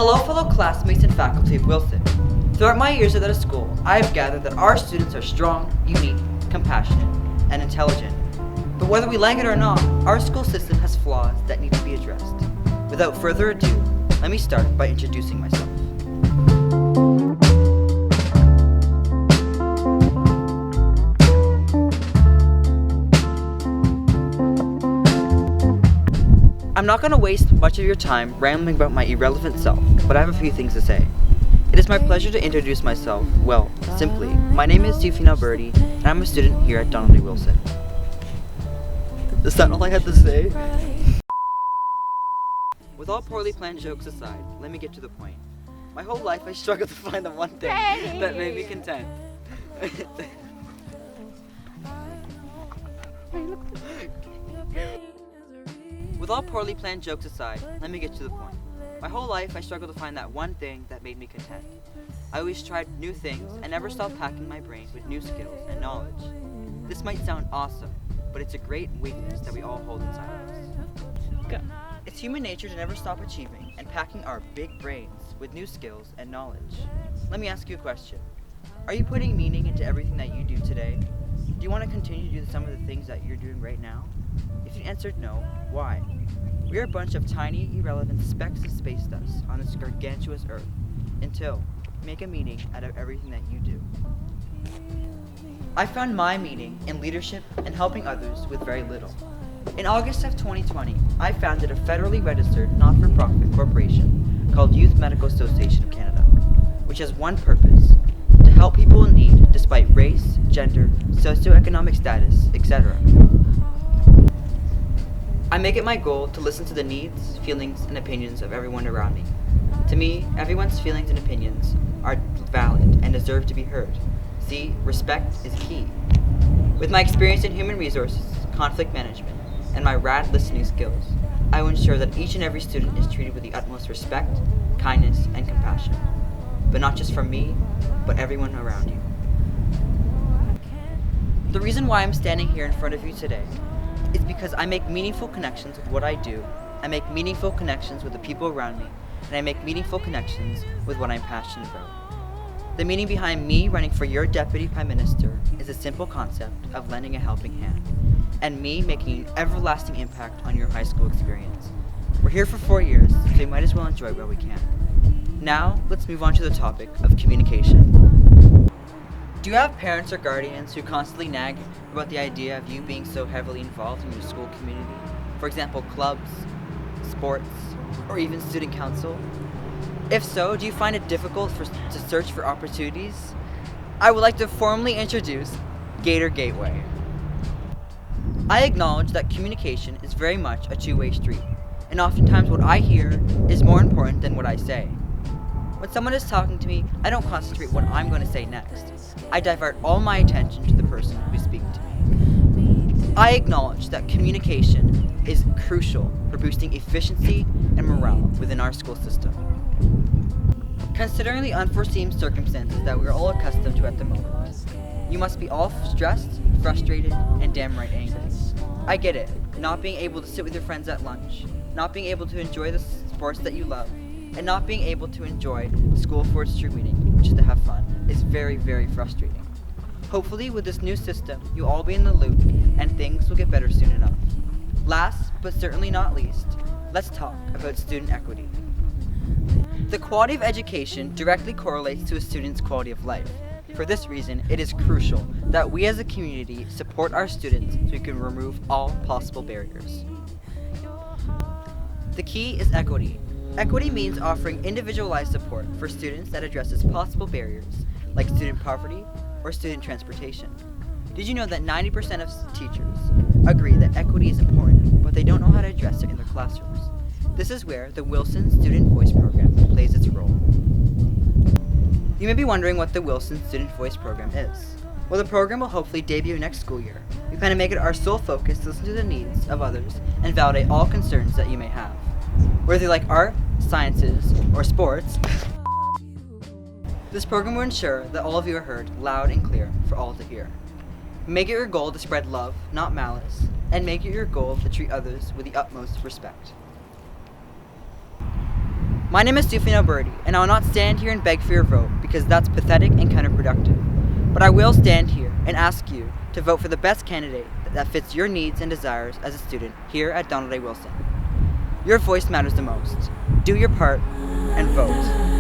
Hello fellow classmates and faculty of Wilson. Throughout my years at the school, I have gathered that our students are strong, unique, compassionate, and intelligent. But whether we like it or not, our school system has flaws that need to be addressed. Without further ado, let me start by introducing myself. I'm not going to waste much of your time rambling about my irrelevant self, but I have a few things to say. It is my pleasure to introduce myself. Well, simply, my name is Sufiyan, and I'm a student here at Donnelly Wilson. Is that all I had to say? With all poorly planned jokes aside, let me get to the point. My whole life I struggled to find the one thing that made me content. With all poorly planned jokes aside, let me get to the point. My whole life I struggled to find that one thing that made me content. I always tried new things and never stopped packing my brain with new skills and knowledge. This might sound awesome, but it's a great weakness that we all hold inside of us. It's human nature to never stop achieving and packing our big brains with new skills and knowledge. Let me ask you a question. Are you putting meaning into everything that you do today? Do you want to continue to do some of the things that you're doing right now? If you answered no, why? We are a bunch of tiny, irrelevant specks of space dust on this gargantuous Earth until you make a meaning out of everything that you do. I found my meaning in leadership and helping others with very little. In August of 2020, I founded a federally registered not-for-profit corporation called Youth Medical Association of Canada, which has one purpose: to help people in need despite race, gender, socioeconomic status, etc. I make it my goal to listen to the needs, feelings, and opinions of everyone around me. To me, everyone's feelings and opinions are valid and deserve to be heard. See, respect is key. With my experience in human resources, conflict management, and my rad listening skills, I will ensure that each and every student is treated with the utmost respect, kindness, and compassion. But not just from me, but everyone around you. The reason why I'm standing here in front of you today is because I make meaningful connections with what I do, I make meaningful connections with the people around me, and I make meaningful connections with what I'm passionate about. The meaning behind me running for your Deputy Prime Minister is a simple concept of lending a helping hand, and me making an everlasting impact on your high school experience. We're here for 4 years, so we might as well enjoy while we can. Now, let's move on to the topic of communication. Do you have parents or guardians who constantly nag about the idea of you being so heavily involved in your school community? For example, clubs, sports, or even student council? If so, do you find it difficult to search for opportunities? I would like to formally introduce Gator Gateway. I acknowledge that communication is very much a two-way street, and oftentimes what I hear is more important than what I say. When someone is talking to me, I don't concentrate what I'm going to say next. I divert all my attention to the person who's speaking to me. I acknowledge that communication is crucial for boosting efficiency and morale within our school system. Considering the unforeseen circumstances that we're all accustomed to at the moment, you must be all stressed, frustrated, and damn right angry. I get it, not being able to sit with your friends at lunch, not being able to enjoy the sports that you love, and not being able to enjoy school for its true meaning, which is to have fun, is very, very frustrating. Hopefully, with this new system, you'll all be in the loop, and things will get better soon enough. Last, but certainly not least, let's talk about student equity. The quality of education directly correlates to a student's quality of life. For this reason, it is crucial that we as a community support our students so we can remove all possible barriers. The key is equity. Equity means offering individualized support for students that addresses possible barriers, like student poverty or student transportation. Did you know that 90% of teachers agree that equity is important, but they don't know how to address it in their classrooms? This is where the Wilson Student Voice Program plays its role. You may be wondering what the Wilson Student Voice Program is. Well, the program will hopefully debut next school year. We plan to make it our sole focus to listen to the needs of others and validate all concerns that you may have. Whether you like art, sciences, or sports, this program will ensure that all of you are heard loud and clear for all to hear. Make it your goal to spread love, not malice, and make it your goal to treat others with the utmost respect. My name is Sufiyan, and I will not stand here and beg for your vote because that's pathetic and counterproductive. But I will stand here and ask you to vote for the best candidate that fits your needs and desires as a student here at Donald A. Wilson. Your voice matters the most. Do your part and vote.